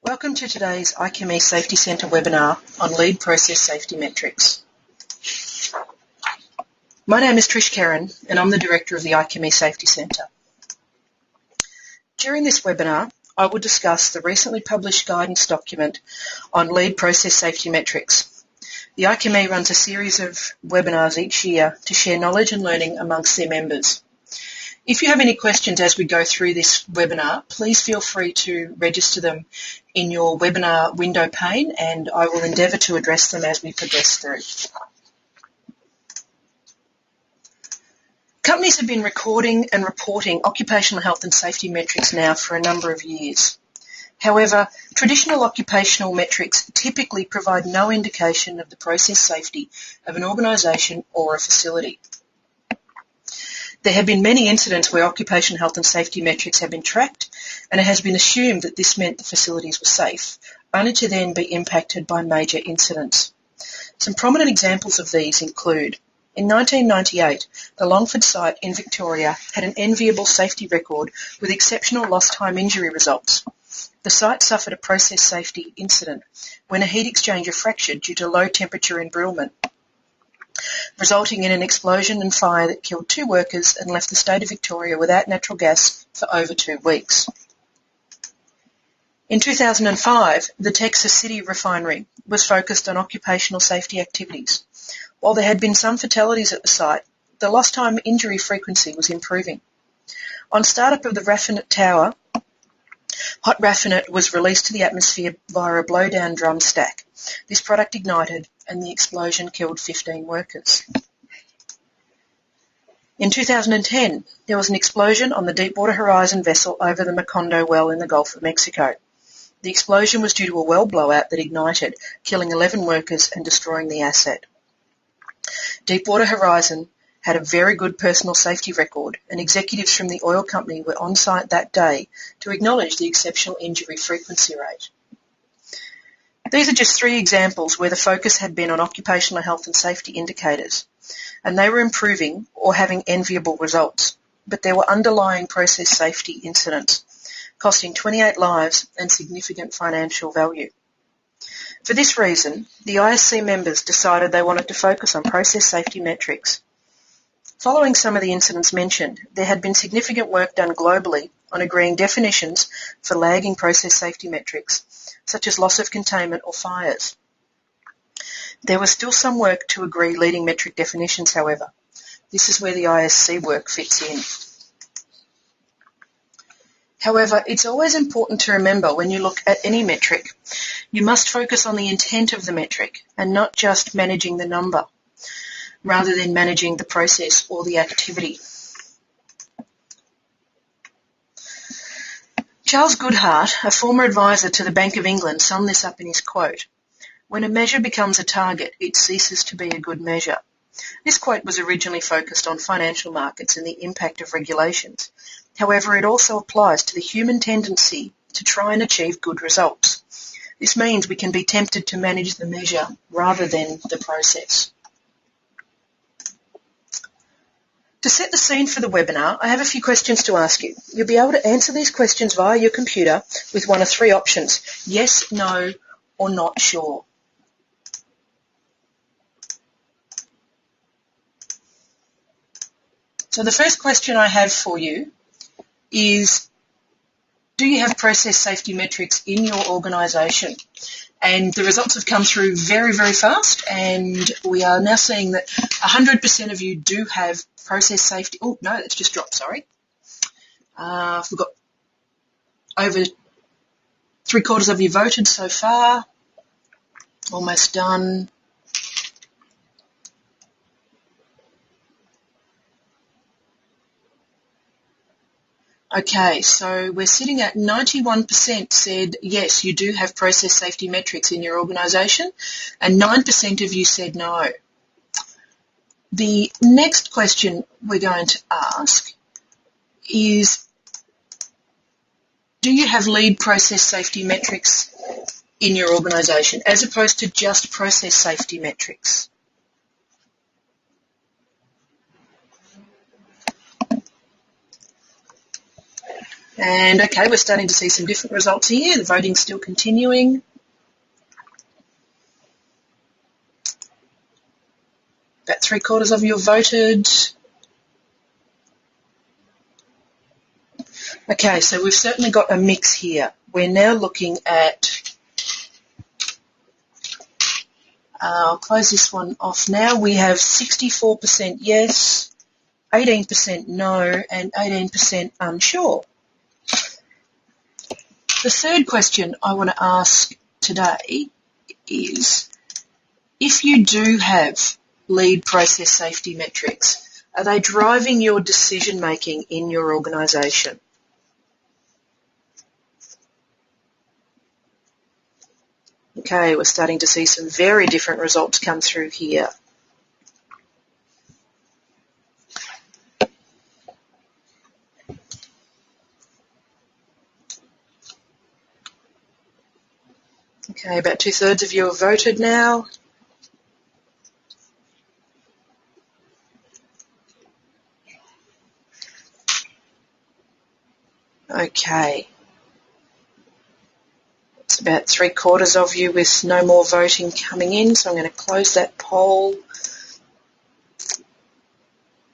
Welcome to today's IChemE Safety Centre webinar on lead process safety metrics. My name is Trish Kerin and I'm the Director of the IChemE Safety Centre. During this webinar, I will discuss the recently published guidance document on lead process safety metrics. The IChemE runs a series of webinars each year to share knowledge and learning amongst their members. If you have any questions as we go through this webinar, please feel free to register them in your webinar window pane and I will endeavour to address them as we progress through. Companies have been recording and reporting occupational health and safety metrics now for a number of years. However, traditional occupational metrics typically provide no indication of the process safety of an organisation or a facility. There have been many incidents where occupational health and safety metrics have been tracked, and it has been assumed that this meant the facilities were safe, only to then be impacted by major incidents. Some prominent examples of these include: in 1998, the Longford site in Victoria had an enviable safety record with exceptional lost time injury results. The site suffered a process safety incident when a heat exchanger fractured due to low temperature embrittlement, resulting in an explosion and fire that killed 2 workers and left the state of Victoria without natural gas for over 2 weeks. In 2005, the Texas City refinery was focused on occupational safety activities. While there had been some fatalities at the site, the lost time injury frequency was improving. On startup of the raffinate tower, hot raffinate was released to the atmosphere via a blowdown drum stack. This product ignited and the explosion killed 15 workers. In 2010, there was an explosion on the Deepwater Horizon vessel over the Macondo well in the Gulf of Mexico. The explosion was due to a well blowout that ignited, killing 11 workers and destroying the asset. Deepwater Horizon had a very good personal safety record, and executives from the oil company were on site that day to acknowledge the exceptional injury frequency rate. These are just 3 examples where the focus had been on occupational health and safety indicators, and they were improving or having enviable results, but there were underlying process safety incidents, costing 28 lives and significant financial value. For this reason, the ISC members decided they wanted to focus on process safety metrics. Following some of the incidents mentioned, there had been significant work done globally on agreeing definitions for lagging process safety metrics, such as loss of containment or fires. There was still some work to agree leading metric definitions, however. This is where the ISC work fits in. However, it's always important to remember when you look at any metric, you must focus on the intent of the metric and not just managing the number, rather than managing the process or the activity. Charles Goodhart, a former advisor to the Bank of England, summed this up in his quote: "When a measure becomes a target, it ceases to be a good measure." This quote was originally focused on financial markets and the impact of regulations. However, it also applies to the human tendency to try and achieve good results. This means we can be tempted to manage the measure rather than the process. To set the scene for the webinar, I have a few questions to ask you. You'll be able to answer these questions via your computer with one of 3 options: yes, no, or not sure. So the first question I have for you is, do you have process safety metrics in your organisation? And the results have come through very, very fast, and we are now seeing that 100% of you do have process safety. Oh, no, that's just dropped, sorry. We've got over 3/4 of you voted so far. Almost done. Okay, so we're sitting at 91% said yes, you do have process safety metrics in your organisation, and 9% of you said no. The next question we're going to ask is, do you have lead process safety metrics in your organisation as opposed to just process safety metrics? And okay, we're starting to see some different results here. The voting's still continuing. About 3/4 of you have voted. Okay, so we've certainly got a mix here. We're now looking at, I'll close this one off now. We have 64% yes, 18% no, and 18% unsure. The third question I want to ask today is, if you do have lead process safety metrics, are they driving your decision making in your organisation? Okay, we're starting to see some very different results come through here. Okay, about 2/3 of you have voted now. Okay. It's about 3/4 of you with no more voting coming in, so I'm going to close that poll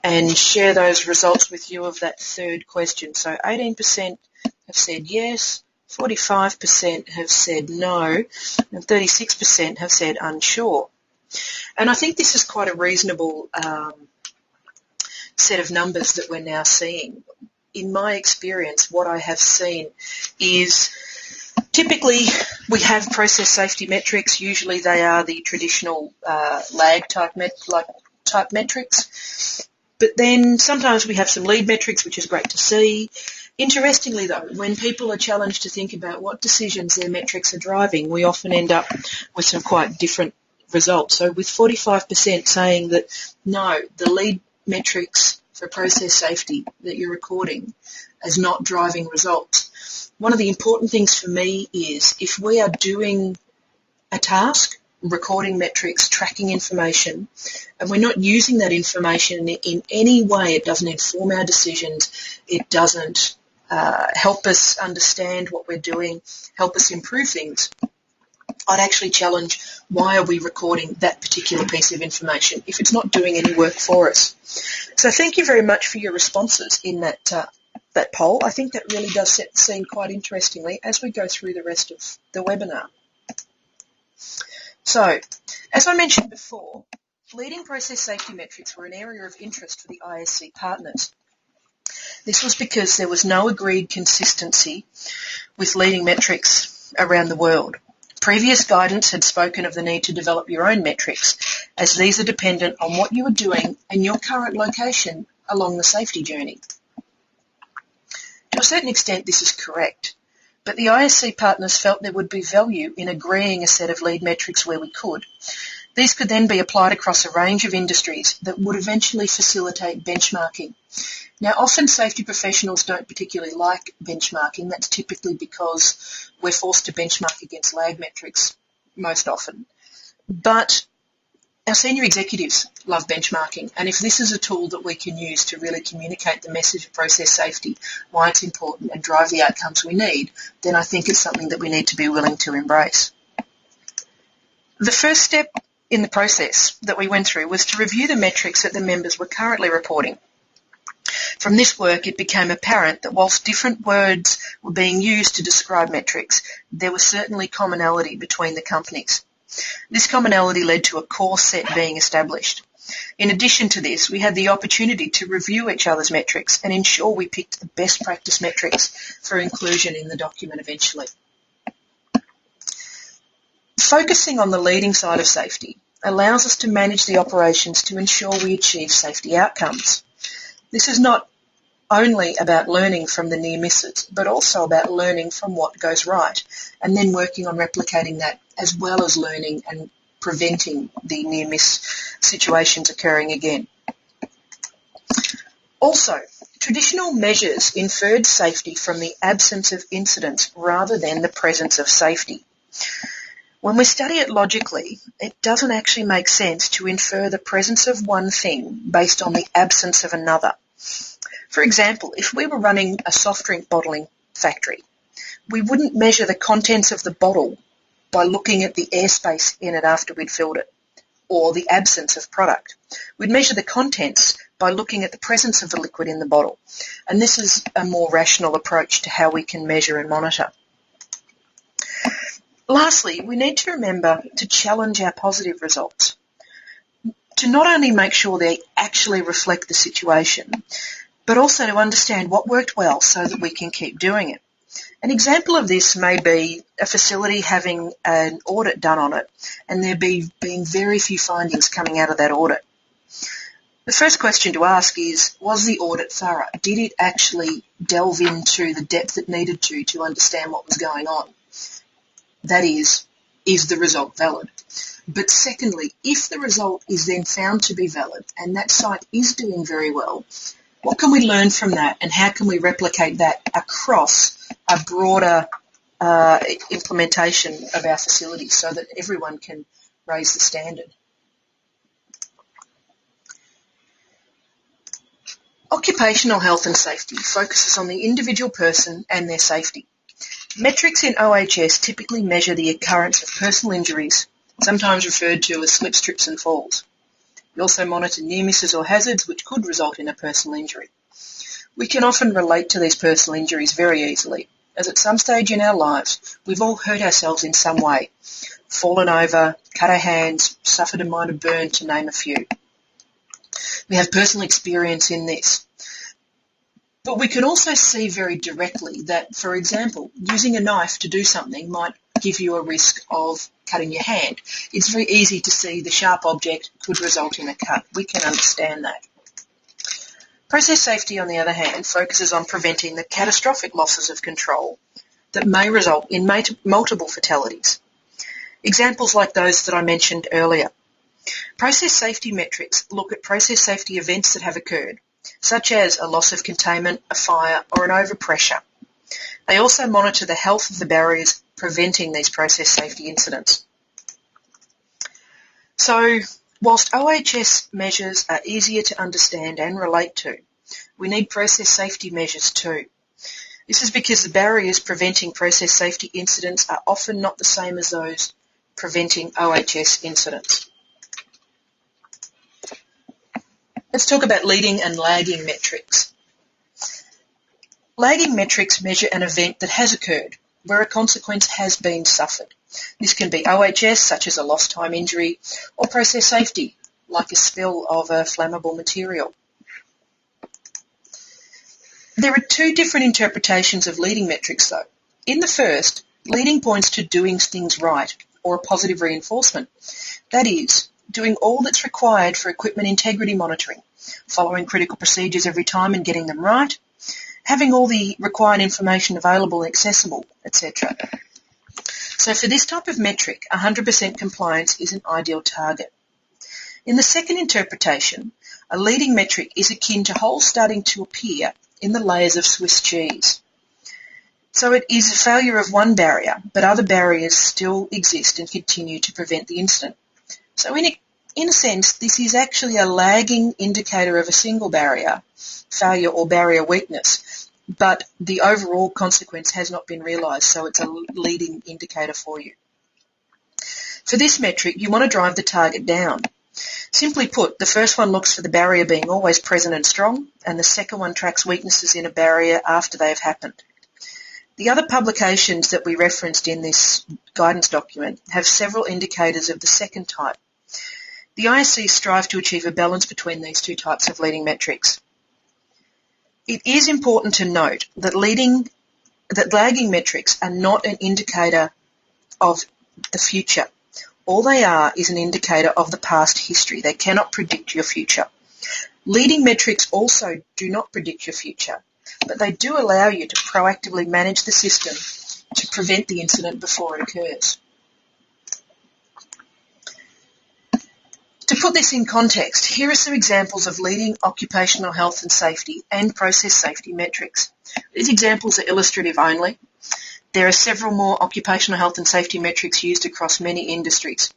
and share those results with you of that third question. So 18% have said yes, 45% have said no, and 36% have said unsure. And I think this is quite a reasonable set of numbers that we're now seeing. In my experience, what I have seen is typically we have process safety metrics. Usually they are the traditional lag type metrics. But then sometimes we have some lead metrics, which is great to see. Interestingly, though, when people are challenged to think about what decisions their metrics are driving, we often end up with some quite different results. So with 45% saying that, no, the lead metrics for process safety that you're recording is not driving results. One of the important things for me is if we are doing a task, recording metrics, tracking information, and we're not using that information in any way, it doesn't inform our decisions, it doesn't help us understand what we're doing, help us improve things, I'd actually challenge, why are we recording that particular piece of information if it's not doing any work for us? So thank you very much for your responses in that poll. I think that really does set the scene quite interestingly as we go through the rest of the webinar. So, as I mentioned before, leading process safety metrics were an area of interest for the ISC partners. This was because there was no agreed consistency with leading metrics around the world. Previous guidance had spoken of the need to develop your own metrics, as these are dependent on what you are doing and your current location along the safety journey. To a certain extent, this is correct, but the ISC partners felt there would be value in agreeing a set of lead metrics where we could. These could then be applied across a range of industries that would eventually facilitate benchmarking. Now, often safety professionals don't particularly like benchmarking. That's typically because we're forced to benchmark against lag metrics most often. But our senior executives love benchmarking, and if this is a tool that we can use to really communicate the message of process safety, why it's important, and drive the outcomes we need, then I think it's something that we need to be willing to embrace. The first step in the process that we went through was to review the metrics that the members were currently reporting. From this work, it became apparent that whilst different words were being used to describe metrics, there was certainly commonality between the companies. This commonality led to a core set being established. In addition to this, we had the opportunity to review each other's metrics and ensure we picked the best practice metrics for inclusion in the document eventually. Focusing on the leading side of safety allows us to manage the operations to ensure we achieve safety outcomes. This is not only about learning from the near misses, but also about learning from what goes right and then working on replicating that, as well as learning and preventing the near miss situations occurring again. Also, traditional measures inferred safety from the absence of incidents rather than the presence of safety. When we study it logically, it doesn't actually make sense to infer the presence of one thing based on the absence of another. For example, if we were running a soft drink bottling factory, we wouldn't measure the contents of the bottle by looking at the airspace in it after we'd filled it, or the absence of product. We'd measure the contents by looking at the presence of the liquid in the bottle. And this is a more rational approach to how we can measure and monitor. Lastly, we need to remember to challenge our positive results, to not only make sure they actually reflect the situation, but also to understand what worked well so that we can keep doing it. An example of this may be a facility having an audit done on it and there being very few findings coming out of that audit. The first question to ask is, was the audit thorough? Did it actually delve into the depth it needed to understand what was going on? That is the result valid? But secondly, if the result is then found to be valid and that site is doing very well, what can we learn from that and how can we replicate that across a broader implementation of our facility so that everyone can raise the standard? Occupational health and safety focuses on the individual person and their safety. Metrics in OHS typically measure the occurrence of personal injuries, sometimes referred to as slips, trips and falls. We also monitor near misses or hazards which could result in a personal injury. We can often relate to these personal injuries very easily, as at some stage in our lives we've all hurt ourselves in some way, fallen over, cut our hands, suffered a minor burn, to name a few. We have personal experience in this. But we can also see very directly that, for example, using a knife to do something might give you a risk of cutting your hand. It's very easy to see the sharp object could result in a cut. We can understand that. Process safety, on the other hand, focuses on preventing the catastrophic losses of control that may result in multiple fatalities. Examples like those that I mentioned earlier. Process safety metrics look at process safety events that have occurred, such as a loss of containment, a fire, or an overpressure. They also monitor the health of the barriers preventing these process safety incidents. So, whilst OHS measures are easier to understand and relate to, we need process safety measures too. This is because the barriers preventing process safety incidents are often not the same as those preventing OHS incidents. Let's talk about leading and lagging metrics. Lagging metrics measure an event that has occurred, where a consequence has been suffered. This can be OHS, such as a lost time injury, or process safety, like a spill of a flammable material. There are two different interpretations of leading metrics though. In the first, leading points to doing things right, or a positive reinforcement. That is, doing all that's required for equipment integrity monitoring, following critical procedures every time and getting them right, having all the required information available and accessible, etc. So for this type of metric, 100% compliance is an ideal target. In the second interpretation, a leading metric is akin to holes starting to appear in the layers of Swiss cheese. So it is a failure of one barrier, but other barriers still exist and continue to prevent the incident. So in a sense, this is actually a lagging indicator of a single barrier failure or barrier weakness, but the overall consequence has not been realised, so it's a leading indicator for you. For this metric, you want to drive the target down. Simply put, the first one looks for the barrier being always present and strong, and the second one tracks weaknesses in a barrier after they have happened. The other publications that we referenced in this guidance document have several indicators of the second type. The ISC strive to achieve a balance between these two types of leading metrics. It is important to note that lagging metrics are not an indicator of the future. All they are is an indicator of the past history. They cannot predict your future. Leading metrics also do not predict your future, but they do allow you to proactively manage the system to prevent the incident before it occurs. To put this in context, here are some examples of leading occupational health and safety and process safety metrics. These examples are illustrative only. There are several more occupational health and safety metrics used across many industries.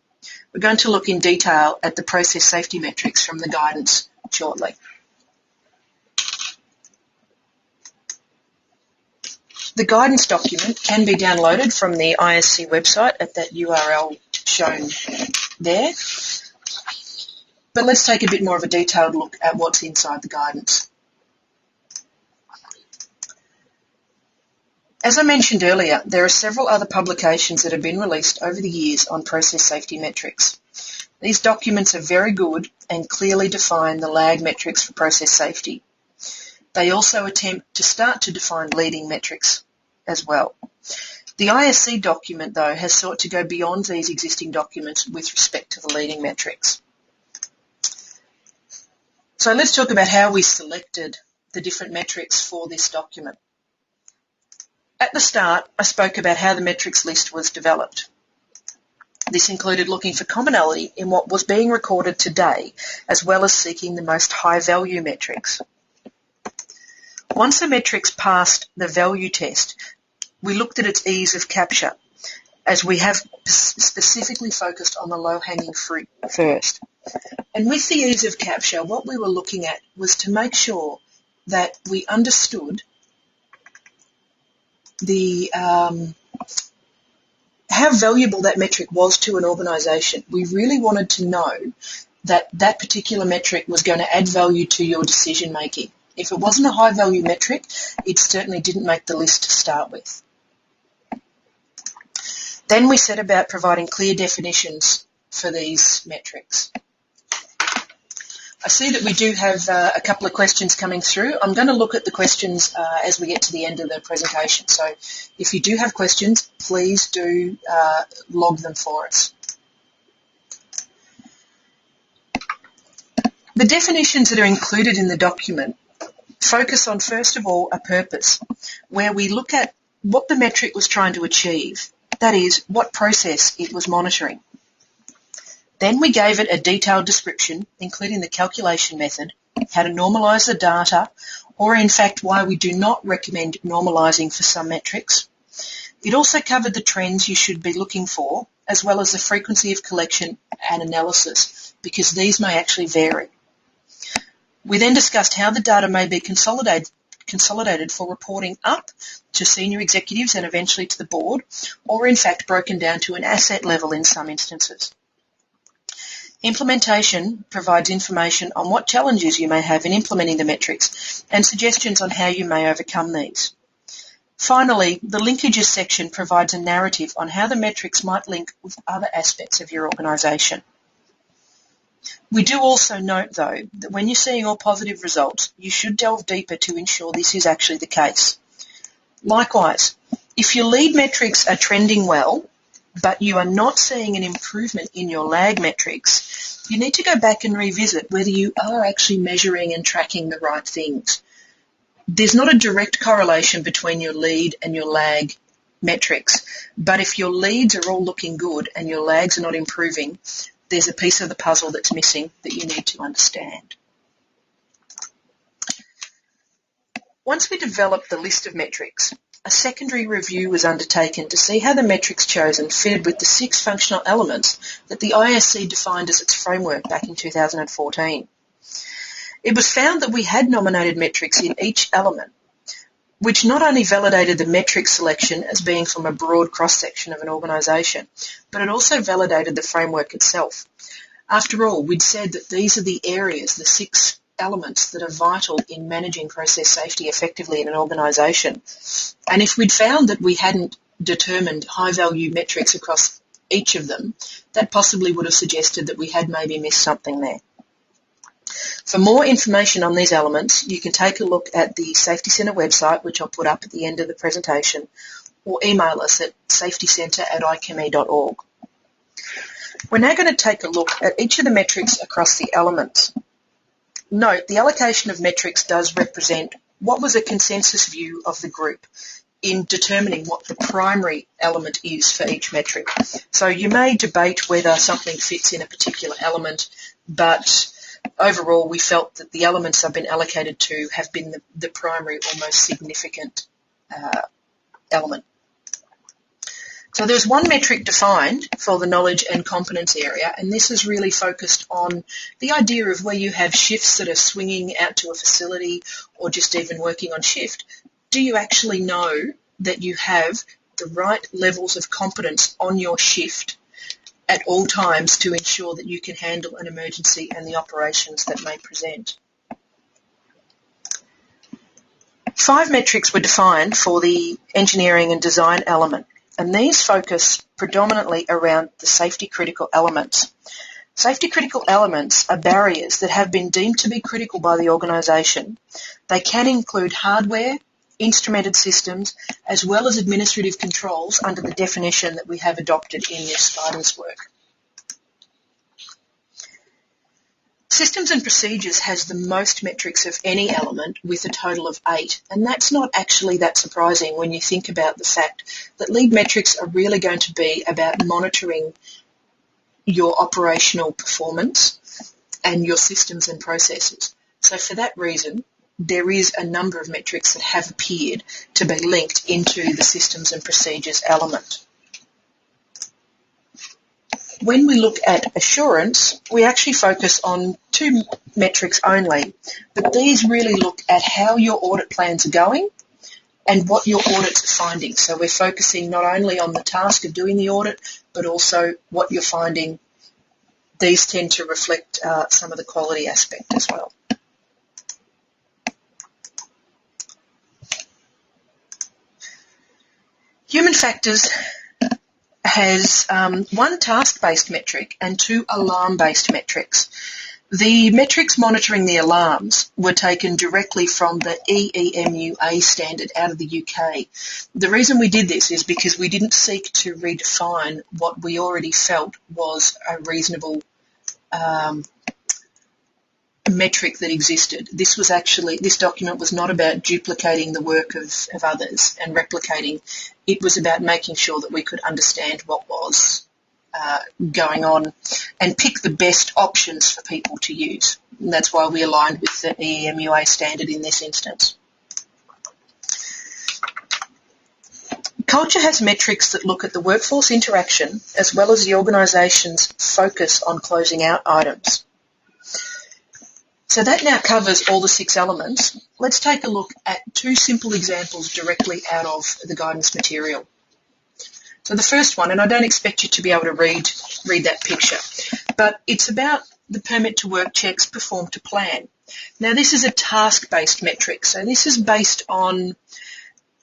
We're going to look in detail at the process safety metrics from the guidance shortly. The guidance document can be downloaded from the ISC website at that URL shown there. But let's take a bit more of a detailed look at what's inside the guidance. As I mentioned earlier, there are several other publications that have been released over the years on process safety metrics. These documents are very good and clearly define the lag metrics for process safety. They also attempt to start to define leading metrics as well. The ISC document, though, has sought to go beyond these existing documents with respect to the leading metrics. So let's talk about how we selected the different metrics for this document. At the start, I spoke about how the metrics list was developed. This included looking for commonality in what was being recorded today, as well as seeking the most high-value metrics. Once a metric's passed the value test, we looked at its ease of capture, as we have specifically focused on the low-hanging fruit first. And with the ease of capture, what we were looking at was to make sure that we understood how valuable that metric was to an organisation. We really wanted to know that that particular metric was going to add value to your decision making. If it wasn't a high value metric, it certainly didn't make the list to start with. Then we set about providing clear definitions for these metrics. I see that we do have a couple of questions coming through. I'm going to look at the questions as we get to the end of the presentation. So if you do have questions, please do log them for us. The definitions that are included in the document focus on, first of all, a purpose, where we look at what the metric was trying to achieve, that is, what process it was monitoring. Then we gave it a detailed description, including the calculation method, how to normalise the data, or in fact why we do not recommend normalising for some metrics. It also covered the trends you should be looking for, as well as the frequency of collection and analysis, because these may actually vary. We then discussed how the data may be consolidated for reporting up to senior executives and eventually to the board, or in fact broken down to an asset level in some instances. Implementation provides information on what challenges you may have in implementing the metrics and suggestions on how you may overcome these. Finally, the linkages section provides a narrative on how the metrics might link with other aspects of your organisation. We do also note, though, that when you're seeing all positive results, you should delve deeper to ensure this is actually the case. Likewise, if your lead metrics are trending well, but you are not seeing an improvement in your lag metrics, you need to go back and revisit whether you are actually measuring and tracking the right things. There's not a direct correlation between your lead and your lag metrics, but if your leads are all looking good and your lags are not improving, there's a piece of the puzzle that's missing that you need to understand. Once we developed the list of metrics, a secondary review was undertaken to see how the metrics chosen fitted with the 6 functional elements that the ISC defined as its framework back in 2014. It was found that we had nominated metrics in each element, which not only validated the metric selection as being from a broad cross-section of an organisation, but it also validated the framework itself. After all, we'd said that these are the areas, the 6 elements that are vital in managing process safety effectively in an organisation. And if we'd found that we hadn't determined high-value metrics across each of them, that possibly would have suggested that we had maybe missed something there. For more information on these elements, you can take a look at the Safety Centre website, which I'll put up at the end of the presentation, or email us at safetycentre@icheme.org. We're now going to take a look at each of the metrics across the elements. Note, the allocation of metrics does represent what was a consensus view of the group in determining what the primary element is for each metric. So you may debate whether something fits in a particular element, but overall we felt that the elements I've been allocated to have been the primary or most significant element. So there's one metric defined for the knowledge and competence area, and this is really focused on the idea of where you have shifts that are swinging out to a facility or just even working on shift. Do you actually know that you have the right levels of competence on your shift at all times to ensure that you can handle an emergency and the operations that may present. 5 metrics were defined for the engineering and design element, and these focus predominantly around the safety critical elements. Safety critical elements are barriers that have been deemed to be critical by the organisation. They can include hardware, instrumented systems, as well as administrative controls under the definition that we have adopted in this guidance work. Systems and procedures has the most metrics of any element with a total of 8, and that's not actually that surprising when you think about the fact that lead metrics are really going to be about monitoring your operational performance and your systems and processes. So for that reason, there is a number of metrics that have appeared to be linked into the systems and procedures element. When we look at assurance, we actually focus on 2 metrics only, but these really look at how your audit plans are going and what your audits are finding. So we're focusing not only on the task of doing the audit, but also what you're finding. These tend to reflect some of the quality aspect as well. Human factors has 1 task-based metric and 2 alarm-based metrics. The metrics monitoring the alarms were taken directly from the EMUA standard out of the UK. The reason we did this is because we didn't seek to redefine what we already felt was a reasonable metric that existed. This document was not about duplicating the work of others and replicating. It was about making sure that we could understand what was going on and pick the best options for people to use. And that's why we aligned with the EMUA standard in this instance. Culture has metrics that look at the workforce interaction as well as the organisation's focus on closing out items. So that now covers all the 6 elements. Let's take a look at 2 simple examples directly out of the guidance material. So the first one, and I don't expect you to be able to read that picture, but it's about the permit to work checks performed to plan. Now this is a task-based metric, so this is based on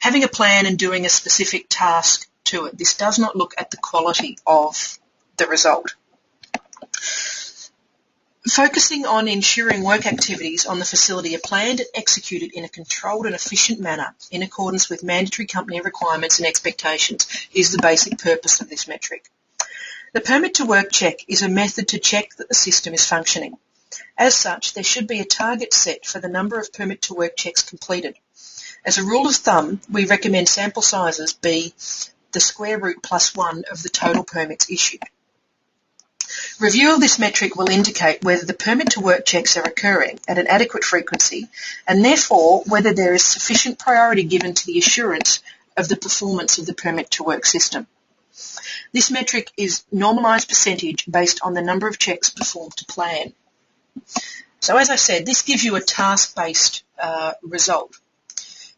having a plan and doing a specific task to it. This does not look at the quality of the result. Focusing on ensuring work activities on the facility are planned and executed in a controlled and efficient manner in accordance with mandatory company requirements and expectations is the basic purpose of this metric. The permit to work check is a method to check that the system is functioning. As such, there should be a target set for the number of permit to work checks completed. As a rule of thumb, we recommend sample sizes be the square root plus 1 of the total permits issued. Review of this metric will indicate whether the permit to work checks are occurring at an adequate frequency and therefore whether there is sufficient priority given to the assurance of the performance of the permit to work system. This metric is normalised percentage based on the number of checks performed to plan. So as I said, this gives you a task-based result.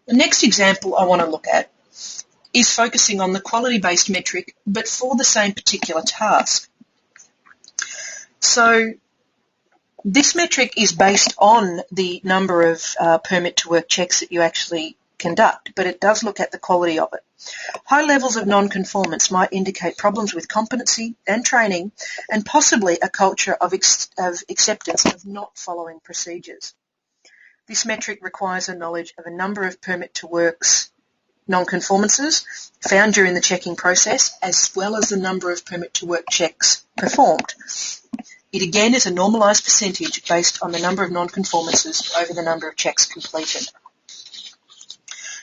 The next example I want to look at is focusing on the quality-based metric but for the same particular task. So this metric is based on the number of permit to work checks that you actually conduct, but it does look at the quality of it. High levels of non-conformance might indicate problems with competency and training and possibly a culture of acceptance of not following procedures. This metric requires a knowledge of a number of permit to works non-conformances found during the checking process as well as the number of permit to work checks performed. It again is a normalised percentage based on the number of non-conformances over the number of checks completed.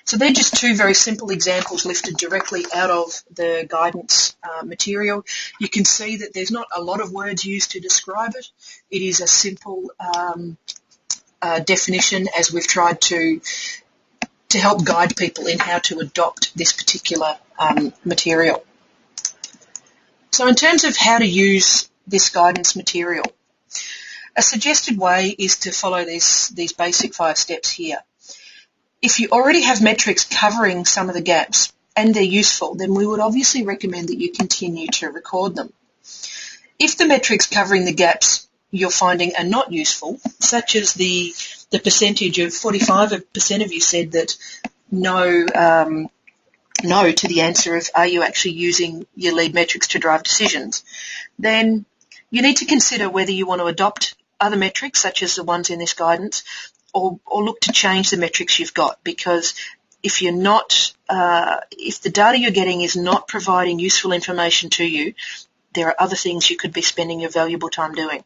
So they're just 2 very simple examples lifted directly out of the guidance material. You can see that there's not a lot of words used to describe it. It is a simple definition as we've tried to help guide people in how to adopt this particular material. So in terms of how to use this guidance material, a suggested way is to follow these basic 5 steps here. If you already have metrics covering some of the gaps and they're useful, then we would obviously recommend that you continue to record them. If the metrics covering the gaps you're finding are not useful, such as the percentage of 45% of you said that no to the answer of are you actually using your lead metrics to drive decisions, then you need to consider whether you want to adopt other metrics such as the ones in this guidance or look to change the metrics you've got, because if you're not, if the data you're getting is not providing useful information to you, there are other things you could be spending your valuable time doing.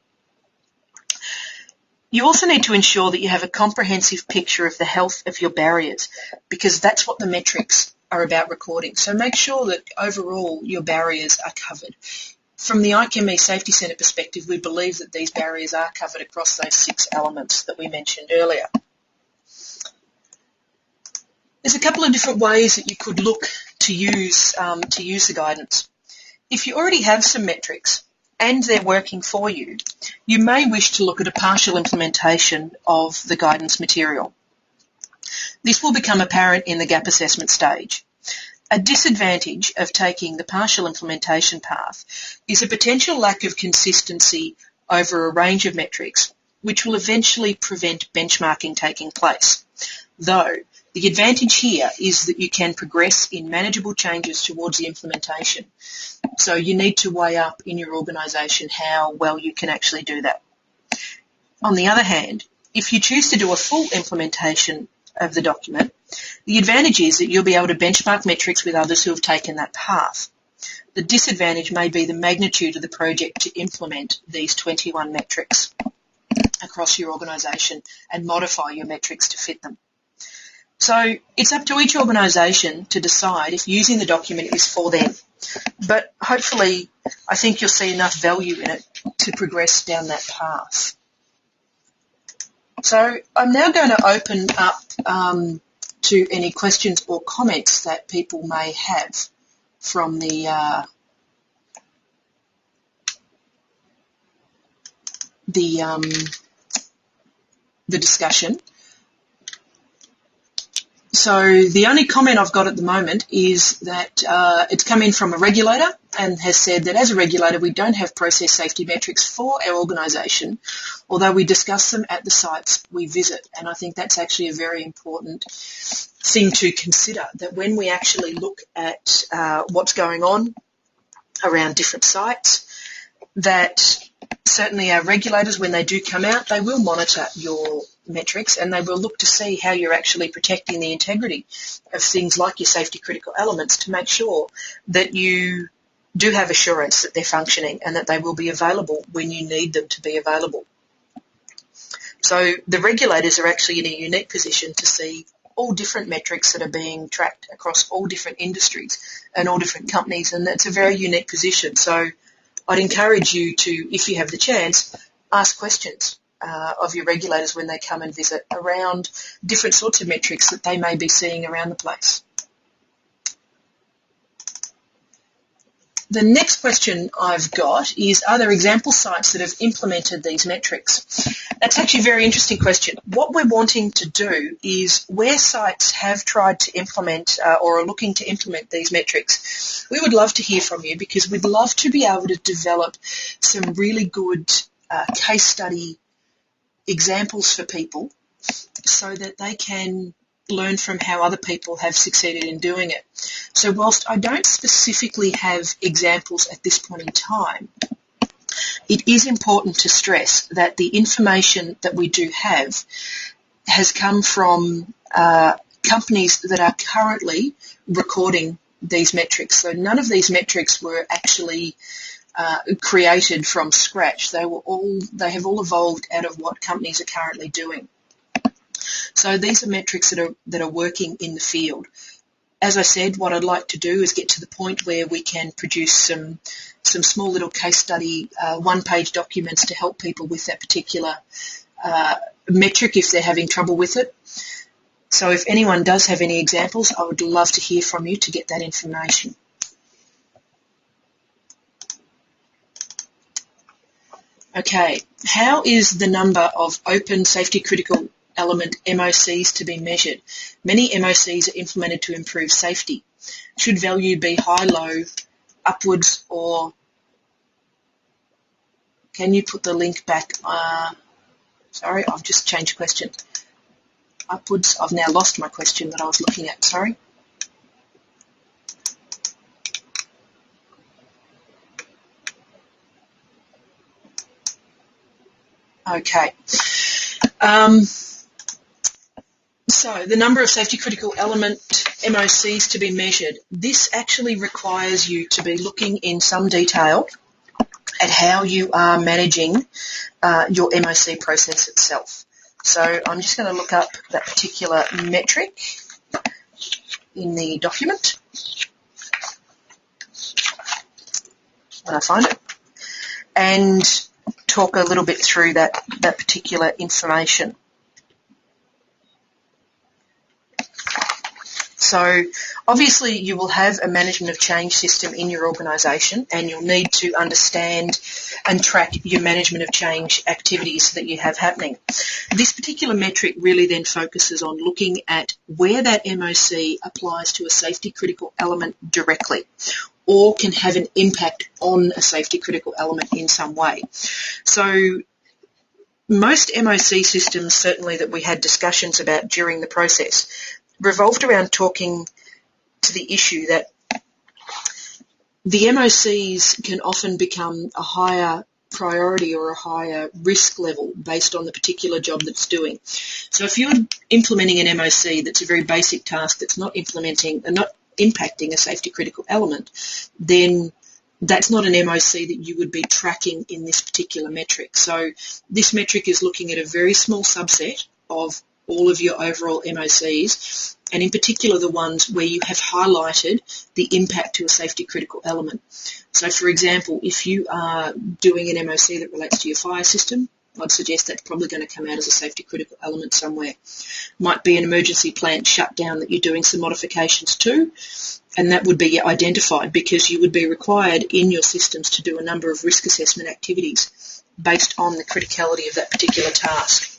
You also need to ensure that you have a comprehensive picture of the health of your barriers, because that's what the metrics are about recording. So make sure that overall your barriers are covered. From the IChemE Safety Centre perspective, we believe that these barriers are covered across those 6 elements that we mentioned earlier. There's a couple of different ways that you could look to use the guidance. If you already have some metrics and they're working for you, you may wish to look at a partial implementation of the guidance material. This will become apparent in the gap assessment stage. A disadvantage of taking the partial implementation path is a potential lack of consistency over a range of metrics, which will eventually prevent benchmarking taking place. Though, the advantage here is that you can progress in manageable changes towards the implementation. So you need to weigh up in your organisation how well you can actually do that. On the other hand, if you choose to do a full implementation of the document, the advantage is that you'll be able to benchmark metrics with others who have taken that path. The disadvantage may be the magnitude of the project to implement these 21 metrics across your organisation and modify your metrics to fit them. So it's up to each organisation to decide if using the document is for them. But hopefully, I think you'll see enough value in it to progress down that path. So I'm now going to open up to any questions or comments that people may have from the discussion. So the only comment I've got at the moment is that it's come in from a regulator and has said that as a regulator we don't have process safety metrics for our organisation, although we discuss them at the sites we visit. And I think that's actually a very important thing to consider, that when we actually look at what's going on around different sites, that certainly our regulators, when they do come out, they will monitor your metrics and they will look to see how you're actually protecting the integrity of things like your safety critical elements to make sure that you do have assurance that they're functioning and that they will be available when you need them to be available. So the regulators are actually in a unique position to see all different metrics that are being tracked across all different industries and all different companies, and that's a very unique position. So I'd encourage you to, if you have the chance, ask questions of your regulators when they come and visit around different sorts of metrics that they may be seeing around the place. The next question I've got is, are there example sites that have implemented these metrics? That's actually a very interesting question. What we're wanting to do is, where sites have tried to implement or are looking to implement these metrics, we would love to hear from you, because we'd love to be able to develop some really good case study examples for people so that they can learn from how other people have succeeded in doing it. So whilst I don't specifically have examples at this point in time, it is important to stress that the information that we do have has come from companies that are currently recording these metrics. So none of these metrics were actually created from scratch. They have all evolved out of what companies are currently doing. So these are metrics that are working in the field. As I said, what I'd like to do is get to the point where we can produce some small little case study one-page documents to help people with that particular metric if they're having trouble with it. So if anyone does have any examples, I would love to hear from you to get that information. Okay, how is the number of open safety critical element MOCs to be measured. Many MOCs are implemented to improve safety. Should value be high, low, upwards, or can you put the link back? Sorry, I've just changed question. Upwards, I've now lost my question that I was looking at, sorry. Okay. So the number of safety critical element MOCs to be measured. This actually requires you to be looking in some detail at how you are managing your MOC process itself. So I'm just going to look up that particular metric in the document when I find it, and talk a little bit through that particular information. So obviously you will have a management of change system in your organisation, and you'll need to understand and track your management of change activities that you have happening. This particular metric really then focuses on looking at where that MOC applies to a safety critical element directly, or can have an impact on a safety critical element in some way. So most MOC systems, certainly that we had discussions about during the process, revolved around talking to the issue that the MOCs can often become a higher priority or a higher risk level based on the particular job that's doing. So if you're implementing an MOC that's a very basic task that's not impacting a safety critical element, then that's not an MOC that you would be tracking in this particular metric. So this metric is looking at a very small subset of all of your overall MOCs, and in particular the ones where you have highlighted the impact to a safety critical element. So for example, if you are doing an MOC that relates to your fire system, I'd suggest that's probably going to come out as a safety critical element somewhere. Might be an emergency plant shutdown that you're doing some modifications to, and that would be identified because you would be required in your systems to do a number of risk assessment activities based on the criticality of that particular task.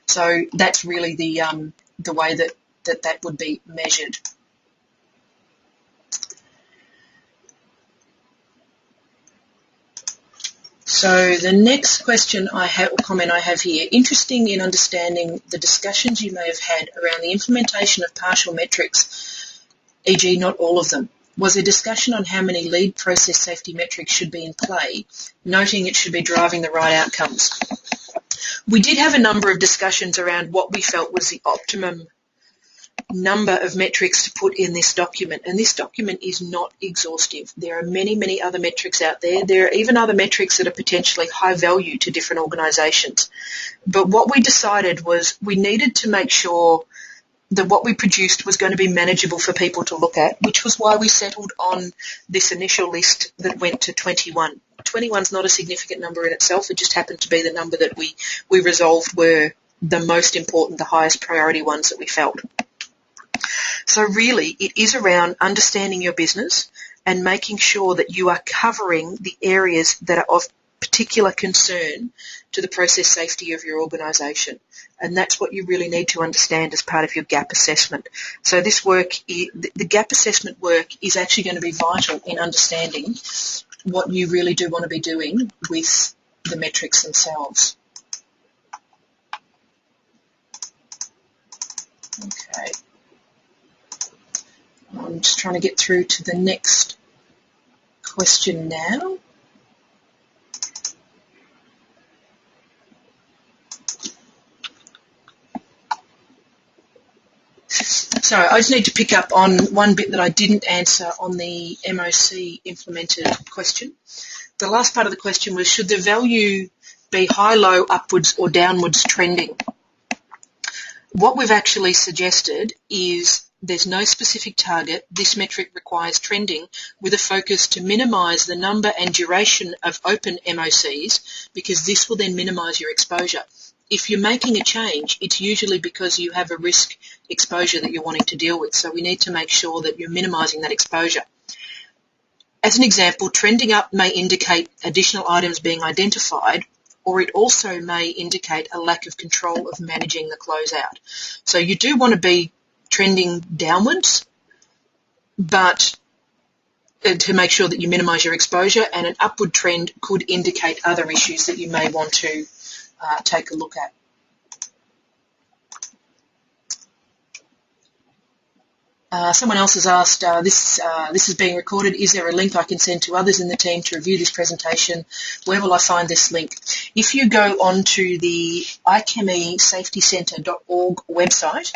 So that's really the way that would be measured. So the next question I have, or comment I have here, interesting in understanding the discussions you may have had around the implementation of partial metrics, e.g. not all of them. Was there discussion on how many lead process safety metrics should be in play, noting it should be driving the right outcomes? We did have a number of discussions around what we felt was the optimum number of metrics to put in this document, and this document is not exhaustive. There are many, many other metrics out there. There are even other metrics that are potentially high value to different organisations. But what we decided was we needed to make sure that what we produced was going to be manageable for people to look at, which was why we settled on this initial list that went to 21. 21 is not a significant number in itself. It just happened to be the number that we resolved were the most important, the highest priority ones that we felt. So really, it is around understanding your business and making sure that you are covering the areas that are of particular concern to the process safety of your organisation. And that's what you really need to understand as part of your gap assessment. So this work, the gap assessment work is actually going to be vital in understanding what you really do want to be doing with the metrics themselves. Okay. I'm just trying to get through to the next question now. So I just need to pick up on one bit that I didn't answer on the MOC implemented question. The last part of the question was, should the value be high, low, upwards or downwards trending? What we've actually suggested is there's no specific target. This metric requires trending with a focus to minimise the number and duration of open MOCs, because this will then minimise your exposure. If you're making a change, it's usually because you have a risk exposure that you're wanting to deal with. So we need to make sure that you're minimising that exposure. As an example, trending up may indicate additional items being identified or it also may indicate a lack of control of managing the closeout. So you do want to be trending downwards, but to make sure that you minimise your exposure, and an upward trend could indicate other issues that you may want to take a look at. Someone else has asked, this is being recorded, is there a link I can send to others in the team to review this presentation? Where will I find this link? If you go onto the IChemE Safety Centre.org website,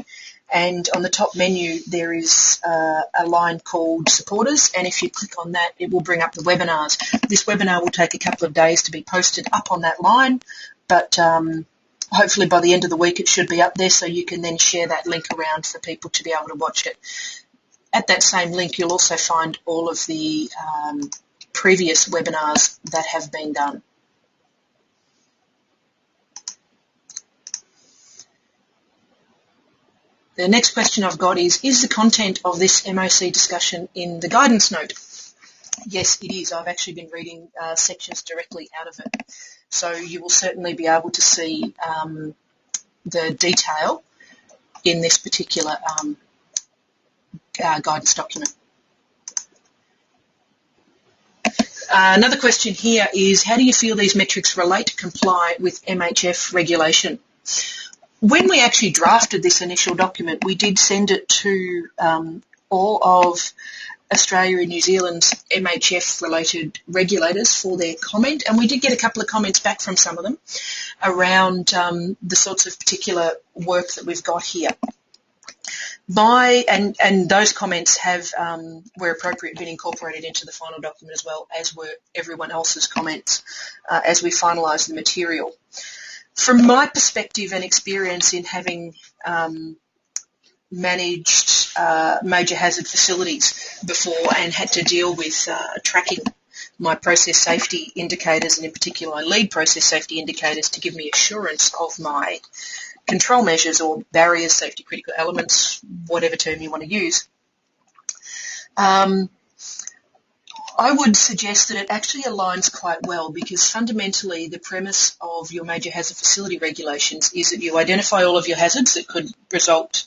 and on the top menu there is a line called Supporters, and if you click on that it will bring up the webinars. This webinar will take a couple of days to be posted up on that line, but hopefully by the end of the week it should be up there, so you can then share that link around for people to be able to watch it. At that same link you'll also find all of the previous webinars that have been done. The next question I've got is the content of this MOC discussion in the guidance note? Yes, it is. I've actually been reading sections directly out of it. So you will certainly be able to see the detail in this particular guidance document. Another question here is, how do you feel these metrics relate, comply with MHF regulation? When we actually drafted this initial document, we did send it to all of Australia and New Zealand's MHF-related regulators for their comment, and we did get a couple of comments back from some of them around the sorts of particular work that we've got here. And those comments have, where appropriate, been incorporated into the final document as well, as were everyone else's comments as we finalised the material. From my perspective and experience in having managed major hazard facilities before and had to deal with tracking my process safety indicators, and in particular I lead process safety indicators to give me assurance of my control measures or barriers, safety critical elements, whatever term you want to use, I would suggest that it actually aligns quite well, because fundamentally the premise of your major hazard facility regulations is that you identify all of your hazards that could result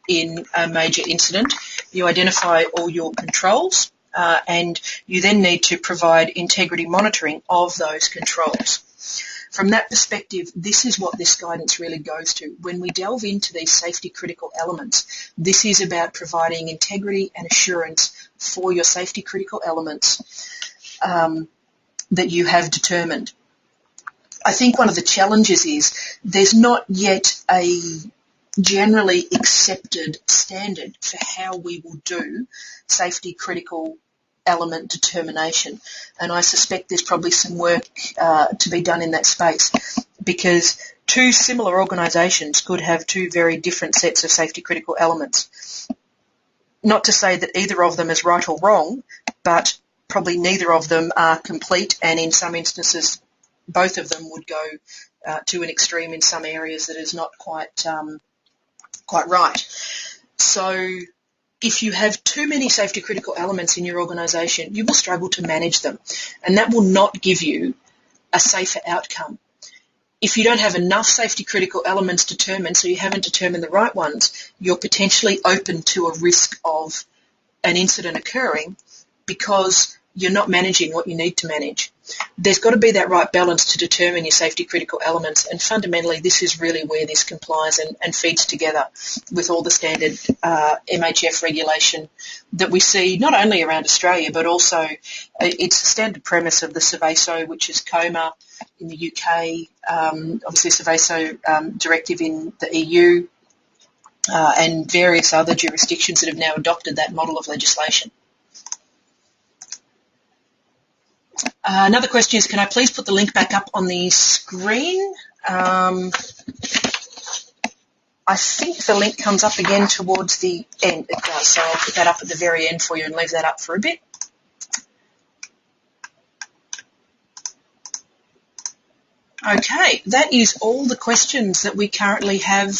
in a major incident, you identify all your controls, and you then need to provide integrity monitoring of those controls. From that perspective, this is what this guidance really goes to. When we delve into these safety critical elements, this is about providing integrity and assurance for your safety critical elements that you have determined. I think one of the challenges is there's not yet a generally accepted standard for how we will do safety critical element determination, and I suspect there's probably some work to be done in that space, because two similar organisations could have two very different sets of safety critical elements. Not to say that either of them is right or wrong, but probably neither of them are complete, and in some instances both of them would go to an extreme in some areas that is not quite right. So if you have too many safety critical elements in your organisation, you will struggle to manage them, and that will not give you a safer outcome. If you don't have enough safety critical elements determined, so you haven't determined the right ones, you're potentially open to a risk of an incident occurring because you're not managing what you need to manage. There's got to be that right balance to determine your safety critical elements, and fundamentally this is really where this complies and feeds together with all the standard MHF regulation that we see not only around Australia, but also it's the standard premise of the Seveso, which is COMA in the UK, obviously Seveso directive in the EU, and various other jurisdictions that have now adopted that model of legislation. Another question is, can I please put the link back up on the screen? I think the link comes up again towards the end. It does, so I'll put that up at the very end for you and leave that up for a bit. Okay, that is all the questions that we currently have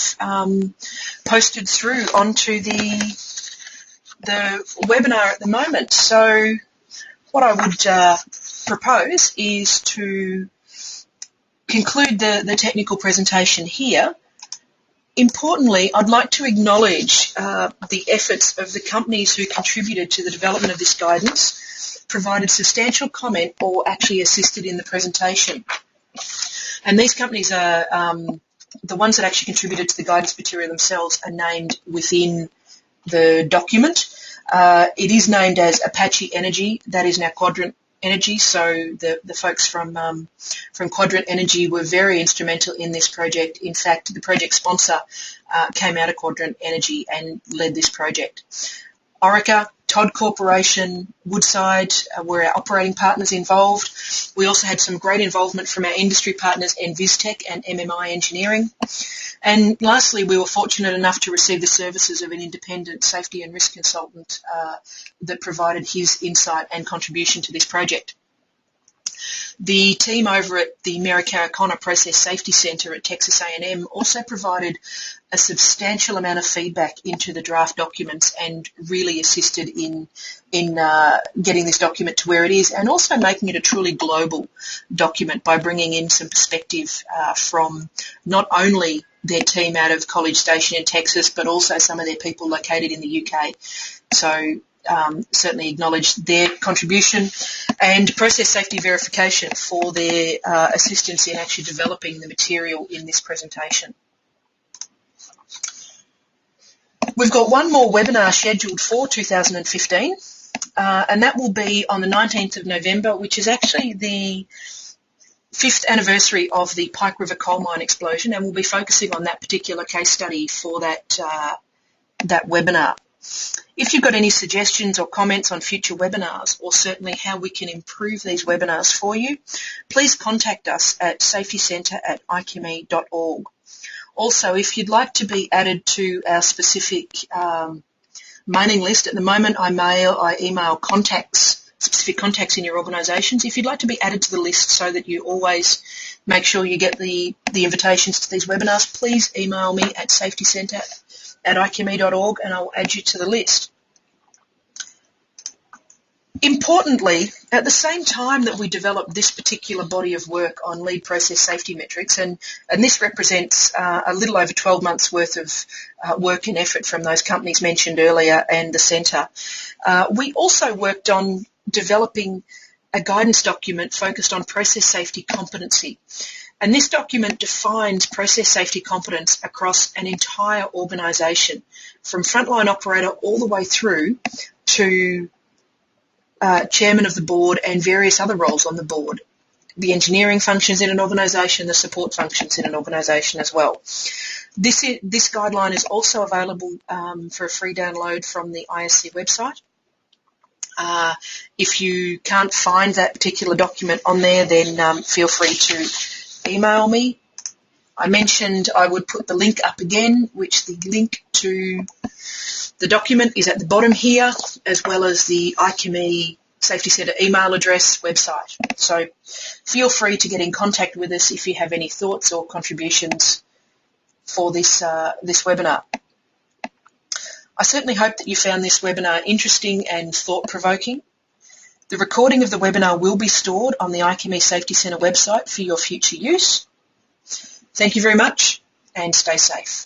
posted through onto the webinar at the moment. So what I would propose is to conclude the technical presentation here, importantly, I'd like to acknowledge the efforts of the companies who contributed to the development of this guidance, provided substantial comment, or actually assisted in the presentation. And these companies are the ones that actually contributed to the guidance material themselves are named within the document. It is named as Apache Energy, that is now Quadrant Energy, so the folks from Quadrant Energy were very instrumental in this project. In fact, the project sponsor came out of Quadrant Energy and led this project. Orica, Todd Corporation, Woodside were our operating partners involved. We also had some great involvement from our industry partners Envistech and MMI Engineering. And lastly, we were fortunate enough to receive the services of an independent safety and risk consultant that provided his insight and contribution to this project. The team over at the Merricarraconna Process Safety Centre at Texas A&M also provided a substantial amount of feedback into the draft documents and really assisted in getting this document to where it is, and also making it a truly global document by bringing in some perspective from not only their team out of College Station in Texas, but also some of their people located in the UK. So certainly acknowledge their contribution, and Process Safety Verification for their assistance in actually developing the material in this presentation. We've got one more webinar scheduled for 2015, and that will be on the 19th of November, which is actually the 5th anniversary of the Pike River coal mine explosion, and we'll be focusing on that particular case study for that webinar. If you've got any suggestions or comments on future webinars, or certainly how we can improve these webinars for you, please contact us at safetycentre@icheme.org. Also, if you'd like to be added to our specific mailing list, at the moment I email specific contacts in your organisations. If you'd like to be added to the list so that you always make sure you get the invitations to these webinars, please email me at safetycentre@icheme.org and I'll add you to the list. Importantly, at the same time that we developed this particular body of work on lead process safety metrics, and this represents a little over 12 months worth of work and effort from those companies mentioned earlier and the centre, we also worked on developing a guidance document focused on process safety competency. And this document defines process safety competence across an entire organisation, from frontline operator all the way through to chairman of the board and various other roles on the board, the engineering functions in an organisation, the support functions in an organisation as well. This guideline is also available for a free download from the ISC website. If you can't find that particular document on there, then feel free to email me. I mentioned I would put the link up again, which the link to the document is at the bottom here, as well as the IChemE Safety Centre email address website. So feel free to get in contact with us if you have any thoughts or contributions for this webinar. I certainly hope that you found this webinar interesting and thought-provoking. The recording of the webinar will be stored on the IChemE Safety Centre website for your future use. Thank you very much and stay safe.